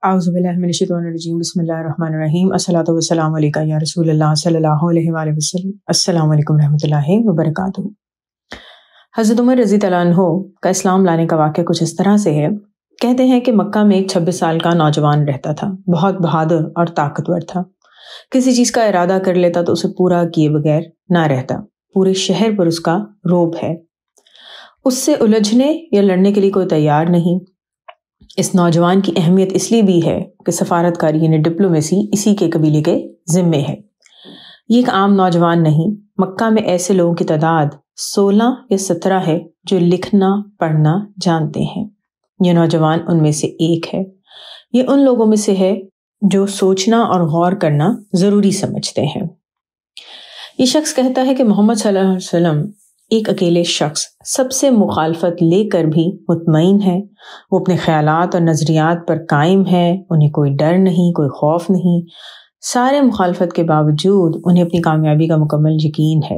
اعوذ باللہ من الشیطان الرجیم بسم اللہ الرحمن الرحیم الصلاۃ والسلام علیکہ یا رسول اللہ صلی اللہ علیہ وآلہ وسلم۔ السلام علیکم رحمۃ اللہ وبرکاتہ۔ حضرت عمر رضی اللہ عنہ کا اسلام لانے کا واقعہ کچھ اس طرح سے ہے۔ کہتے ہیں کہ مکہ میں ایک 26 سال کا نوجوان رہتا تھا، بہت بہادر اور طاقتور تھا۔ کسی چیز کا ارادہ کر لیتا تو اسے پورا کیے بغیر نہ رہتا، پورے شہر پر اس کا رعب ہے، اس سے الجھنے یا لڑنے کے لیے کوئی تیار نہیں۔ اس نوجوان کی اہمیت اس لیے بھی ہے کہ سفارتکاری یعنی ڈپلومیسی اسی کے قبیلے کے ذمے ہے۔ یہ ایک عام نوجوان نہیں، مکہ میں ایسے لوگوں کی تعداد 16 یا 17 ہے جو لکھنا پڑھنا جانتے ہیں۔ یہ نوجوان ان میں سے ایک ہے۔ یہ ان لوگوں میں سے ہے جو سوچنا اور غور کرنا ضروری سمجھتے ہیں۔ یہ شخص کہتا ہے کہ محمد صلی اللہ علیہ وسلم ایک اکیلے شخص سب سے مخالفت لے کر بھی مطمئن ہے۔ وہ اپنے خیالات اور نظریات پر قائم ہے، انہیں کوئی ڈر نہیں، کوئی خوف نہیں۔ سارے مخالفت کے باوجود انہیں اپنی کامیابی کا مکمل یقین ہے۔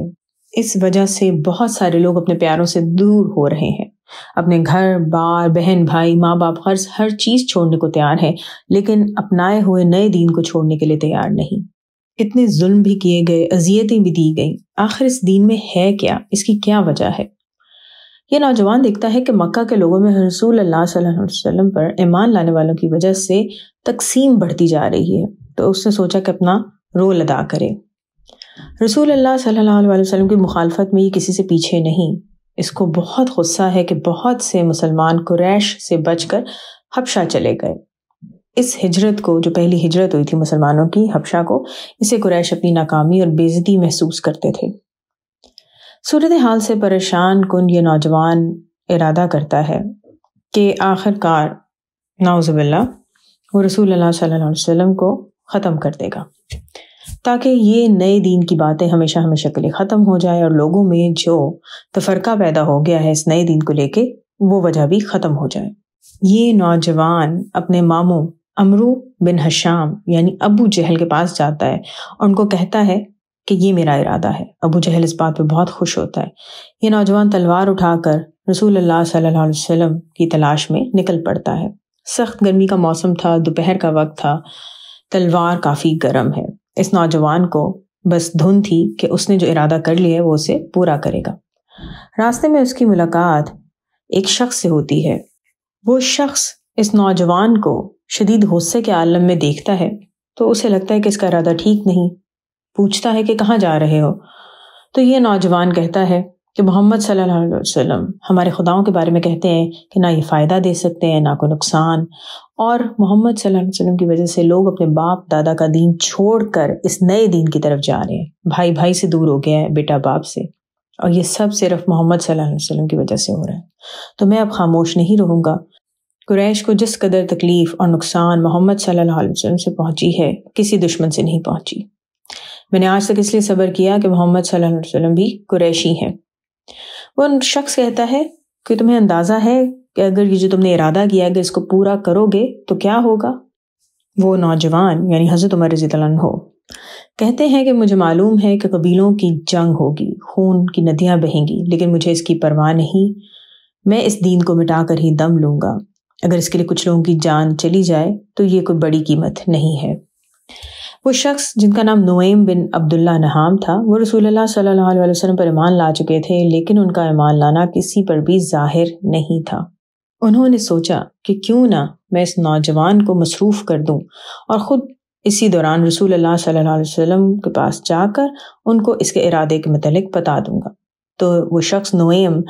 اس وجہ سے بہت سارے لوگ اپنے پیاروں سے دور ہو رہے ہیں، اپنے گھر بار، بہن بھائی، ماں باپ، غرض ہر چیز چھوڑنے کو تیار ہیں، لیکن اپنائے ہوئے نئے دین کو چھوڑنے کے لیے تیار نہیں۔ اتنے ظلم بھی کیے گئے، اذیتیں بھی دی گئیں، آخر اس دین میں ہے کیا؟ اس کی کیا وجہ ہے؟ یہ نوجوان دیکھتا ہے کہ مکہ کے لوگوں میں رسول اللہ صلی اللہ علیہ وسلم پر ایمان لانے والوں کی وجہ سے تقسیم بڑھتی جا رہی ہے، تو اس نے سوچا کہ اپنا رول ادا کرے۔ رسول اللہ صلی اللہ علیہ وسلم کی مخالفت میں یہ کسی سے پیچھے نہیں۔ اس کو بہت غصہ ہے کہ بہت سے مسلمان قریش سے بچ کر حبشہ چلے گئے۔ اس ہجرت کو، جو پہلی ہجرت ہوئی تھی مسلمانوں کی حبشہ کو، اسے قریش اپنی ناکامی اور بے عزتی محسوس کرتے تھے۔ صورتحال سے پریشان کن یہ نوجوان ارادہ کرتا ہے کہ آخر کار نعوذ باللہ وہ رسول اللہ صلی اللہ علیہ وسلم کو ختم کر دے گا، تاکہ یہ نئے دین کی باتیں ہمیشہ ہمیشہ کے لیے ختم ہو جائے اور لوگوں میں جو تفرقہ پیدا ہو گیا ہے اس نئے دین کو لے کے، وہ وجہ بھی ختم ہو جائے۔ یہ نوجوان اپنے ماموں عمرو بن حشام یعنی ابو جہل کے پاس جاتا ہے اور ان کو کہتا ہے کہ یہ میرا ارادہ ہے۔ ابو جہل اس بات پہ بہت خوش ہوتا ہے۔ یہ نوجوان تلوار اٹھا کر رسول اللہ صلی اللہ علیہ وسلم کی تلاش میں نکل پڑتا ہے۔ سخت گرمی کا موسم تھا، دوپہر کا وقت تھا، تلوار کافی گرم ہے۔ اس نوجوان کو بس دھن تھی کہ اس نے جو ارادہ کر لیا ہے وہ اسے پورا کرے گا۔ راستے میں اس کی ملاقات ایک شخص سے ہوتی ہے۔ وہ شخص اس نوجوان کو شدید غصے کے عالم میں دیکھتا ہے تو اسے لگتا ہے کہ اس کا ارادہ ٹھیک نہیں۔ پوچھتا ہے کہ کہاں جا رہے ہو؟ تو یہ نوجوان کہتا ہے کہ محمد صلی اللہ علیہ وسلم ہمارے خداؤں کے بارے میں کہتے ہیں کہ نہ یہ فائدہ دے سکتے ہیں نہ کوئی نقصان، اور محمد صلی اللہ علیہ وسلم کی وجہ سے لوگ اپنے باپ دادا کا دین چھوڑ کر اس نئے دین کی طرف جا رہے ہیں، بھائی بھائی سے دور ہو گیا ہے، بیٹا باپ سے، اور یہ سب صرف محمد صلی اللہ علیہ وسلم کی وجہ سے ہو رہا ہے۔ تو میں اب خاموش نہیں رہوں گا۔ قریش کو جس قدر تکلیف اور نقصان محمد صلی اللہ علیہ وسلم سے پہنچی ہے، کسی دشمن سے نہیں پہنچی۔ میں نے آج تک اس لیے صبر کیا کہ محمد صلی اللہ علیہ وسلم بھی قریشی ہیں۔ وہ شخص کہتا ہے کہ تمہیں اندازہ ہے کہ اگر یہ جو تم نے ارادہ کیا ہے کہ اس کو پورا کرو گے تو کیا ہوگا؟ وہ نوجوان یعنی حضرت عمر رضی اللہ عنہ کہتے ہیں کہ مجھے معلوم ہے کہ قبیلوں کی جنگ ہوگی، خون کی ندیاں بہیں گی، لیکن مجھے اس کی پرواہ نہیں۔ میں اس دین کو مٹا کر ہی دم لوں گا۔ اگر اس کے لیے کچھ لوگوں کی جان چلی جائے تو یہ کوئی بڑی قیمت نہیں ہے۔ وہ شخص جن کا نام نعیم بن عبداللہ نہام تھا، وہ رسول اللہ صلی اللہ علیہ وسلم پر ایمان لا چکے تھے، لیکن ان کا ایمان لانا کسی پر بھی ظاہر نہیں تھا۔ انہوں نے سوچا کہ کیوں نہ میں اس نوجوان کو مصروف کر دوں اور خود اسی دوران رسول اللہ صلی اللہ علیہ وسلم کے پاس جا کر ان کو اس کے ارادے کے متعلق بتا دوں گا۔ تو وہ شخص نعیم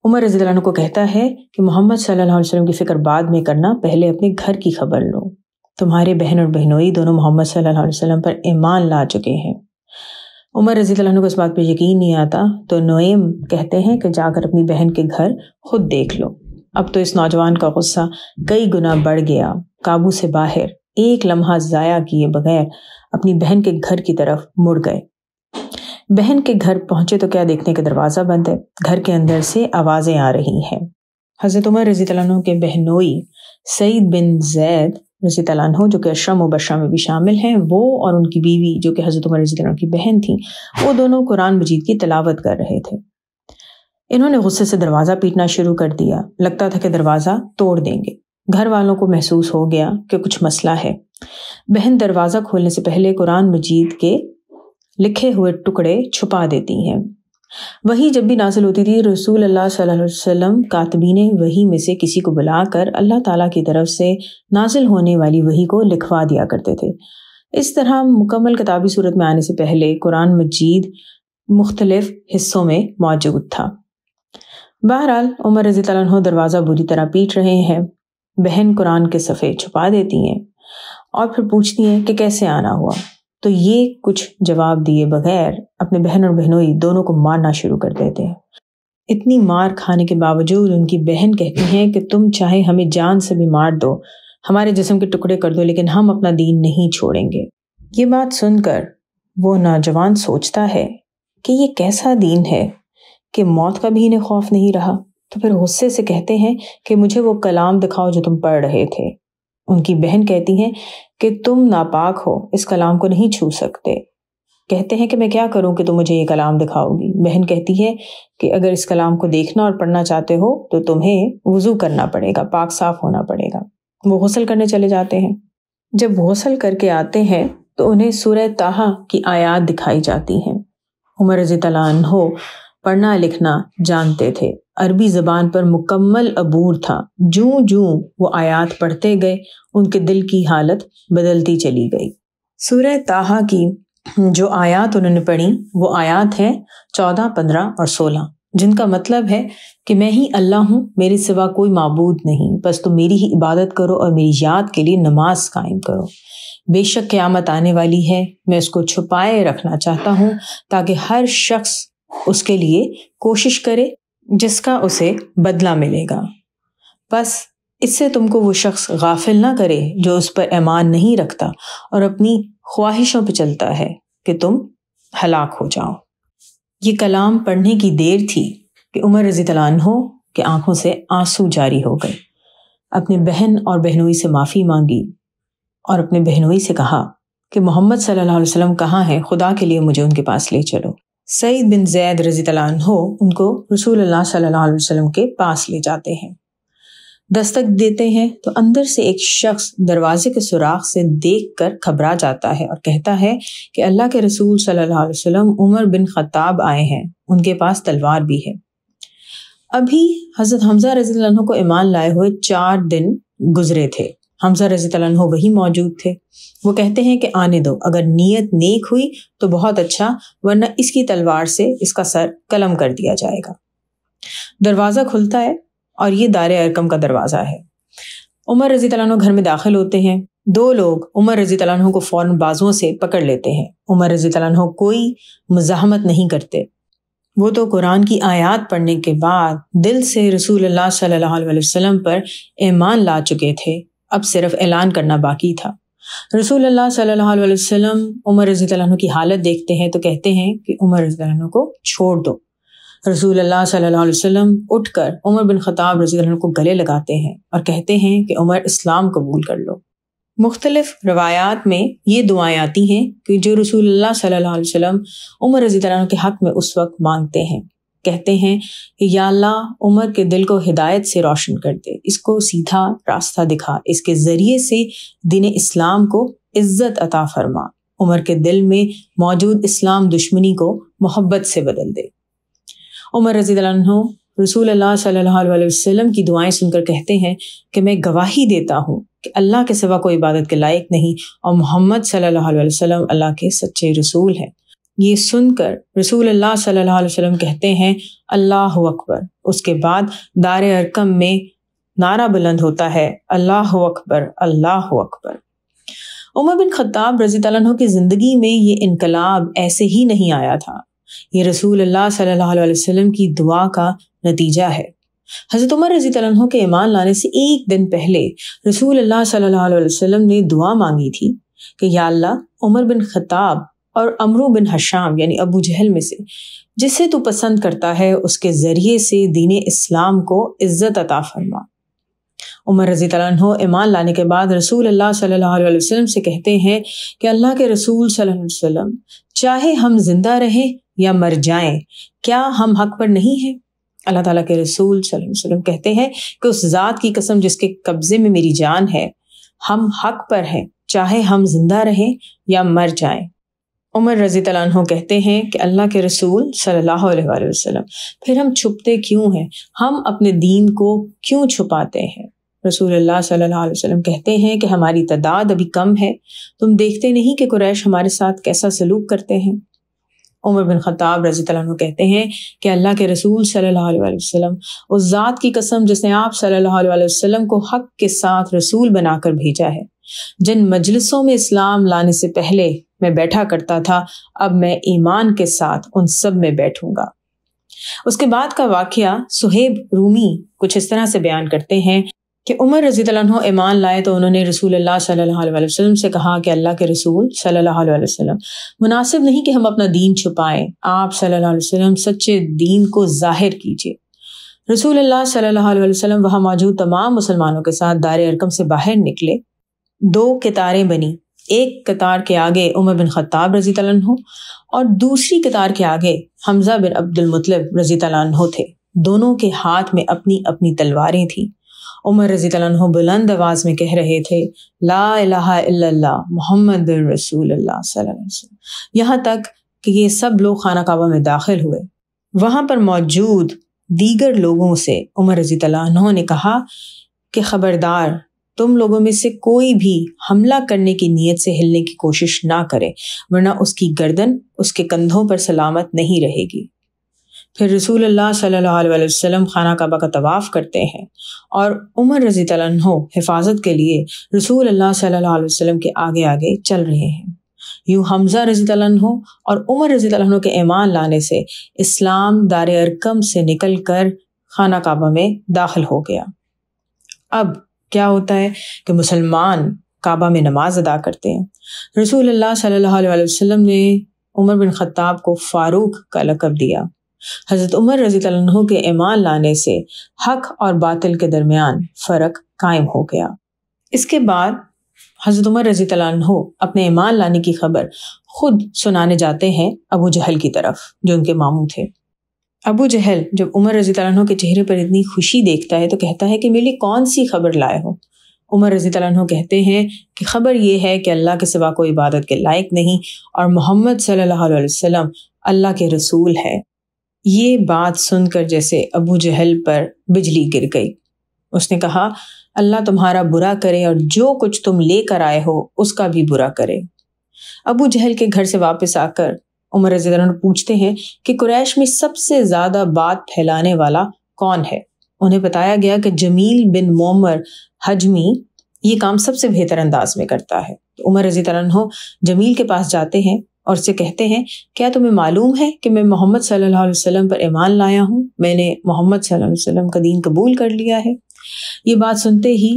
عمر رضی اللہ عنہ کو کہتا ہے کہ محمد صلی اللہ علیہ وسلم کی فکر بعد میں کرنا، پہلے اپنے گھر کی خبر لو۔ تمہارے بہن اور بہنوئی دونوں محمد صلی اللہ علیہ وسلم پر ایمان لا چکے ہیں۔ عمر رضی اللہ عنہ کو اس بات پہ یقین نہیں آتا، تو نعیم کہتے ہیں کہ جا کر اپنی بہن کے گھر خود دیکھ لو۔ اب تو اس نوجوان کا غصہ کئی گنا بڑھ گیا، قابو سے باہر، ایک لمحہ ضائع کیے بغیر اپنی بہن کے گھر کی طرف مڑ گئے۔ بہن کے گھر پہنچے تو کیا دیکھنے کہ دروازہ بند ہے، گھر کے اندر سے آوازیں آ رہی ہیں۔ حضرت عمر رضی اللہ عنہ کے بہنوئی سعید بن زید رضی اللہ عنہ جو کہ عشرہ مبشرہ میں بھی شامل ہیں، وہ اور ان کی بیوی جو کہ حضرت عمر رضی اللہ عنہ کی بہن تھیں، وہ دونوں قرآن مجید کی تلاوت کر رہے تھے۔ انہوں نے غصے سے دروازہ پیٹنا شروع کر دیا، لگتا تھا کہ دروازہ توڑ دیں گے۔ گھر والوں کو محسوس ہو گیا کہ کچھ مسئلہ ہے۔ بہن دروازہ کھولنے سے پہلے قرآن مجید کے لکھے ہوئے ٹکڑے چھپا دیتی ہیں۔ وحی جب بھی نازل ہوتی تھی، رسول اللہ صلی اللہ علیہ وسلم کاتبین وحی میں سے کسی کو بلا کر اللہ تعالیٰ کی طرف سے نازل ہونے والی وحی کو لکھوا دیا کرتے تھے۔ اس طرح مکمل کتابی صورت میں آنے سے پہلے قرآن مجید مختلف حصوں میں موجود تھا۔ بہرحال عمر رضی اللہ عنہ دروازہ بری طرح پیٹ رہے ہیں۔ بہن قرآن کے صفحے چھپا دیتی ہیں اور پھر پوچھتی ہیں کہ کیسے آنا ہوا، تو یہ کچھ جواب دیے بغیر اپنے بہن اور بہنوئی دونوں کو مارنا شروع کر دیتے ہیں۔ اتنی مار کھانے کے باوجود ان کی بہن کہتی ہیں کہ تم چاہے ہمیں جان سے بھی مار دو، ہمارے جسم کے ٹکڑے کر دو، لیکن ہم اپنا دین نہیں چھوڑیں گے۔ یہ بات سن کر وہ نوجوان سوچتا ہے کہ یہ کیسا دین ہے کہ موت کا بھی انہیں خوف نہیں رہا، تو پھر غصے سے کہتے ہیں کہ مجھے وہ کلام دکھاؤ جو تم پڑھ رہے تھے۔ ان کی بہن کہتی ہیں کہ تم ناپاک ہو، اس کلام کو نہیں چھو سکتے۔ کہتے ہیں کہ میں کیا کروں کہ تم مجھے یہ کلام دکھاؤ گی؟ بہن کہتی ہے کہ اگر اس کلام کو دیکھنا اور پڑھنا چاہتے ہو تو تمہیں وضو کرنا پڑے گا، پاک صاف ہونا پڑے گا۔ وہ غسل کرنے چلے جاتے ہیں۔ جب غسل کر کے آتے ہیں تو انہیں سورہ طٰہٰ کی آیات دکھائی جاتی ہیں۔ عمر رضی اللہ عنہ پڑھنا لکھنا جانتے تھے، عربی زبان پر مکمل عبور تھا۔ جوں وہ آیات پڑھتے گئے ان کے دل کی حالت بدلتی چلی گئی۔ سورہ طٰہٰ کی جو آیات انہوں نے پڑھی وہ آیات ہیں 14، 15 اور 16، جن کا مطلب ہے کہ میں ہی اللہ ہوں، میرے سوا کوئی معبود نہیں، بس تم میری ہی عبادت کرو اور میری یاد کے لیے نماز قائم کرو۔ بے شک قیامت آنے والی ہے، میں اس کو چھپائے رکھنا چاہتا ہوں تاکہ ہر شخص اس کے لیے کوشش کرے جس کا اسے بدلہ ملے گا۔ بس اس سے تم کو وہ شخص غافل نہ کرے جو اس پر ایمان نہیں رکھتا اور اپنی خواہشوں پہ چلتا ہے کہ تم ہلاک ہو جاؤ۔ یہ کلام پڑھنے کی دیر تھی کہ عمر رضی اللہ عنہ کے آنکھوں سے آنسو جاری ہو گئے۔ اپنے بہن اور بہنوئی سے معافی مانگی اور اپنے بہنوئی سے کہا کہ محمد صلی اللہ علیہ وسلم کہاں ہیں، خدا کے لیے مجھے ان کے پاس لے چلو۔ سعید بن زید رضی اللہ عنہ ان کو رسول اللہ صلی اللہ علیہ وسلم کے پاس لے جاتے ہیں۔ دستک دیتے ہیں تو اندر سے ایک شخص دروازے کے سوراخ سے دیکھ کر گھبرا جاتا ہے اور کہتا ہے کہ اللہ کے رسول صلی اللہ علیہ وسلم عمر بن خطاب آئے ہیں، ان کے پاس تلوار بھی ہے۔ ابھی حضرت حمزہ رضی اللہ عنہ کو ایمان لائے ہوئے 4 دن گزرے تھے۔ حمزہ رضی اللہ عنہ وہی موجود تھے۔ وہ کہتے ہیں کہ آنے دو، اگر نیت نیک ہوئی تو بہت اچھا، ورنہ اس کی تلوار سے اس کا سر قلم کر دیا جائے گا۔ دروازہ کھلتا ہے اور یہ دار ارقم کا دروازہ ہے۔ عمر رضی اللہ عنہ گھر میں داخل ہوتے ہیں۔ 2 لوگ عمر رضی اللہ عنہ کو فوراً بازوؤں سے پکڑ لیتے ہیں۔ عمر رضی اللہ عنہ کوئی مزاحمت نہیں کرتے، وہ تو قرآن کی آیات پڑھنے کے بعد دل سے رسول اللہ صلی اللہ علیہ وسلم پر ایمان لا چکے تھے، اب صرف اعلان کرنا باقی تھا۔ رسول اللہ صلی اللہ علیہ وسلم عمر رضی اللہ عنہ کی حالت دیکھتے ہیں تو کہتے ہیں کہ عمر رضی اللہ عنہ کو چھوڑ دو۔ رسول اللہ صلی اللہ علیہ وسلم اٹھ کر عمر بن خطاب رضی اللہ عنہ کو گلے لگاتے ہیں اور کہتے ہیں کہ عمر اسلام قبول کر لو۔ مختلف روایات میں یہ دعائیں آتی ہیں کہ جو رسول اللہ صلی اللہ علیہ وسلم عمر رضی اللہ عنہ کے حق میں اس وقت مانگتے ہیں۔ کہتے ہیں کہ یا اللہ عمر کے دل کو ہدایت سے روشن کر دے، اس کو سیدھا راستہ دکھا، اس کے ذریعے سے دین اسلام کو عزت عطا فرما، عمر کے دل میں موجود اسلام دشمنی کو محبت سے بدل دے۔ عمر رضی اللہ عنہ رسول اللہ صلی اللہ علیہ وسلم کی دعائیں سن کر کہتے ہیں کہ میں گواہی دیتا ہوں کہ اللہ کے سوا کوئی عبادت کے لائق نہیں اور محمد صلی اللہ علیہ وسلم اللہ کے سچے رسول ہیں۔ یہ سن کر رسول اللہ صلی اللہ علیہ وسلم کہتے ہیں اللہ اکبر۔ اس کے بعد دار ارقم میں نعرہ بلند ہوتا ہے اللہ اکبر، اللہ اکبر۔ عمر بن خطاب رضی اللہ عنہ کی زندگی میں یہ انقلاب ایسے ہی نہیں آیا تھا، یہ رسول اللہ صلی اللہ علیہ وسلم کی دعا کا نتیجہ ہے۔ حضرت عمر رضی اللہ عنہ کے ایمان لانے سے 1 دن پہلے رسول اللہ صلی اللہ علیہ وسلم نے دعا مانگی تھی کہ یا اللہ عمر بن خطاب اور عمرو بن حشام یعنی ابو جہل میں سے جسے تو پسند کرتا ہے اس کے ذریعے سے دین اسلام کو عزت عطا فرما۔ عمر رضی اللہ عنہ ایمان لانے کے بعد رسول اللہ صلی اللہ علیہ وسلم سے کہتے ہیں کہ اللہ کے رسول صلی اللہ علیہ وسلم چاہے ہم زندہ رہیں یا مر جائیں، کیا ہم حق پر نہیں ہیں؟ اللہ تعالیٰ کے رسول صلی اللہ علیہ وسلم کہتے ہیں کہ اس ذات کی قسم جس کے قبضے میں میری جان ہے، ہم حق پر ہیں، چاہے ہم زندہ رہیں یا مر جائیں۔ عمر رضی اللہ عنہ کہتے ہیں کہ اللہ کے رسول صلی اللہ علیہ وآلہ وسلم، پھر ہم چھپتے کیوں ہیں؟ ہم اپنے دین کو کیوں چھپاتے ہیں؟ رسول اللہ صلی اللہ علیہ وسلم کہتے ہیں کہ ہماری تعداد ابھی کم ہے، تم دیکھتے نہیں کہ قریش ہمارے ساتھ کیسا سلوک کرتے ہیں؟ عمر بن خطاب رضی اللہ عنہ کہتے ہیں کہ اللہ کے رسول صلی اللہ علیہ وآلہ وسلم، اس ذات کی قسم جس نے آپ صلی اللہ علیہ وآلہ وسلم کو حق کے ساتھ رسول بنا کر بھیجا ہے، جن مجلسوں میں اسلام لانے سے پہلے میں بیٹھا کرتا تھا، اب میں ایمان کے ساتھ ان سب میں بیٹھوں گا۔ اس کے بعد کا واقعہ صہیب رومی کچھ اس طرح سے بیان کرتے ہیں کہ عمر رضی اللہ عنہ ایمان لائے تو انہوں نے رسول اللہ صلی اللہ علیہ وسلم سے کہا کہ اللہ کے رسول صلی اللہ علیہ وسلم، مناسب نہیں کہ ہم اپنا دین چھپائیں، آپ صلی اللہ علیہ وسلم سچے دین کو ظاہر کیجیے۔ رسول اللہ صلی اللہ علیہ وسلم وہاں موجود تمام مسلمانوں کے ساتھ دار ارقم سے باہر نکلے، 2 قطاریں بنی، ایک قطار کے آگے عمر بن خطاب رضی اللہ عنہ اور دوسری قطار کے آگے حمزہ بن عبد المطلب رضی اللہ عنہ تھے۔ دونوں کے ہاتھ میں اپنی اپنی تلواریں تھیں۔ عمر رضی اللہ عنہ بلند آواز میں کہہ رہے تھے، لا الہ الا اللہ محمد رسول اللہ صلی اللہ علیہ وسلم، یہاں تک کہ یہ سب لوگ خانہ کعبہ میں داخل ہوئے۔ وہاں پر موجود دیگر لوگوں سے عمر رضی اللہ عنہ نے کہا کہ خبردار، تم لوگوں میں سے کوئی بھی حملہ کرنے کی نیت سے ہلنے کی کوشش نہ کرے، ورنہ اس کی گردن اس کے کندھوں پر سلامت نہیں رہے گی۔ پھر رسول اللہ صلی اللہ علیہ وسلم خانہ کعبہ کا طواف کرتے ہیں اور عمر رضی اللہ عنہ حفاظت کے لیے رسول اللہ صلی اللہ علیہ وسلم کے آگے آگے چل رہے ہیں۔ یوں حمزہ رضی اللہ عنہ اور عمر رضی اللہ عنہ کے ایمان لانے سے اسلام دار ارقم سے نکل کر خانہ کعبہ میں داخل ہو گیا۔ اب کیا ہوتا ہے کہ مسلمان کعبہ میں نماز ادا کرتے ہیں۔ رسول اللہ صلی اللہ علیہ وسلم نے عمر بن خطاب کو فاروق کا لقب دیا۔ حضرت عمر رضی اللہ عنہ کے ایمان لانے سے حق اور باطل کے درمیان فرق قائم ہو گیا۔ اس کے بعد حضرت عمر رضی اللہ عنہ اپنے ایمان لانے کی خبر خود سنانے جاتے ہیں ابو جہل کی طرف، جو ان کے ماموں تھے۔ ابو جہل جب عمر رضی اللہ عنہ کے چہرے پر اتنی خوشی دیکھتا ہے تو کہتا ہے کہ میرے لیے کون سی خبر لائے ہو؟ عمر رضی اللہ عنہ کہتے ہیں کہ خبر یہ ہے کہ اللہ کے سوا کوئی عبادت کے لائق نہیں اور محمد صلی اللہ علیہ وسلم اللہ کے رسول ہے۔ یہ بات سن کر جیسے ابو جہل پر بجلی گر گئی۔ اس نے کہا، اللہ تمہارا برا کرے اور جو کچھ تم لے کر آئے ہو اس کا بھی برا کرے۔ ابو جہل کے گھر سے واپس آ کر عمر رضی اللہ عنہ پوچھتے ہیں کہ قریش میں سب سے زیادہ بات پھیلانے والا کون ہے؟ انہیں بتایا گیا کہ جمیل بن معمر حجمی یہ کام سب سے بہتر انداز میں کرتا ہے۔ تو عمر رضی اللہ عنہ جمیل کے پاس جاتے ہیں اور اسے کہتے ہیں، کیا تمہیں معلوم ہے کہ میں محمد صلی اللہ علیہ وسلم پر ایمان لایا ہوں؟ میں نے محمد صلی اللہ علیہ وسلم کا دین قبول کر لیا ہے۔ یہ بات سنتے ہی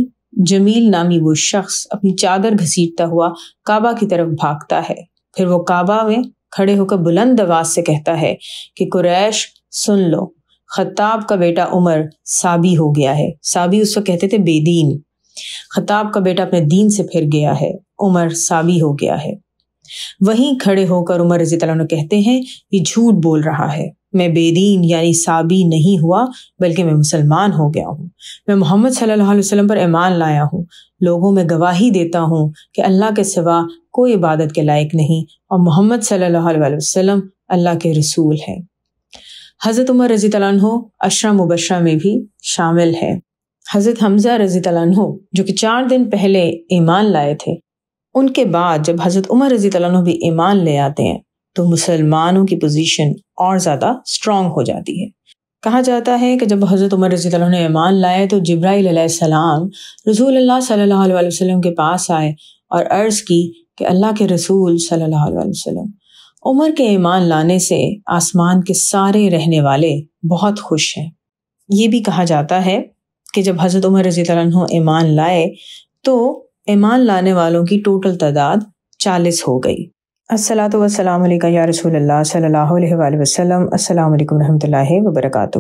جمیل نامی وہ شخص اپنی چادر گھسیٹتا ہوا کعبہ کی طرف بھاگتا ہے۔ پھر وہ کعبہ میں کھڑے ہو کر بلند آواز سے کہتا ہے کہ قریش سن لو، خطاب کا بیٹا عمر صابی ہو گیا ہے۔ صابی اس وقت کہتے تھے بے دین۔ خطاب کا بیٹا اپنے دین سے پھر گیا ہے، عمر صابی ہو گیا ہے۔ وہیں کھڑے ہو کر عمر رضی اللہ عنہ کہتے ہیں، یہ جھوٹ بول رہا ہے، میں بے دین یعنی صابی نہیں ہوا بلکہ میں مسلمان ہو گیا ہوں۔ میں محمد صلی اللہ علیہ وسلم پر ایمان لایا ہوں، لوگوں میں گواہی دیتا ہوں کہ اللہ کے سوا کوئی عبادت کے لائق نہیں اور محمد صلی اللہ علیہ وسلم اللہ کے رسول ہے۔ حضرت عمر رضی اللہ عنہ عشرہ مبشرہ میں بھی شامل ہے۔ حضرت حمزہ رضی اللہ عنہ جو کہ 4 دن پہلے ایمان لائے تھے، ان کے بعد جب حضرت عمر رضی اللہ عنہ بھی ایمان لے آتے ہیں تو مسلمانوں کی پوزیشن اور زیادہ اسٹرانگ ہو جاتی ہے۔ کہا جاتا ہے کہ جب حضرت عمر رضی اللہ عنہ نے ایمان لائے تو جبرائیل علیہ السلام رسول اللہ صلی اللہ علیہ وسلم کے پاس آئے اور عرض کی کہ اللہ کے رسول صلی اللہ علیہ وسلم، عمر کے ایمان لانے سے آسمان کے سارے رہنے والے بہت خوش ہیں۔ یہ بھی کہا جاتا ہے کہ جب حضرت عمر رضی اللہ عنہ ایمان لائے تو ایمان لانے والوں کی ٹوٹل تعداد 40 ہو گئی۔ الصلاۃ والسلام علیکہ یا رسول اللہ صلی اللہ علیہ وآلہ وسلم۔ السلام علیکم ورحمۃ اللہ وبرکاتہ۔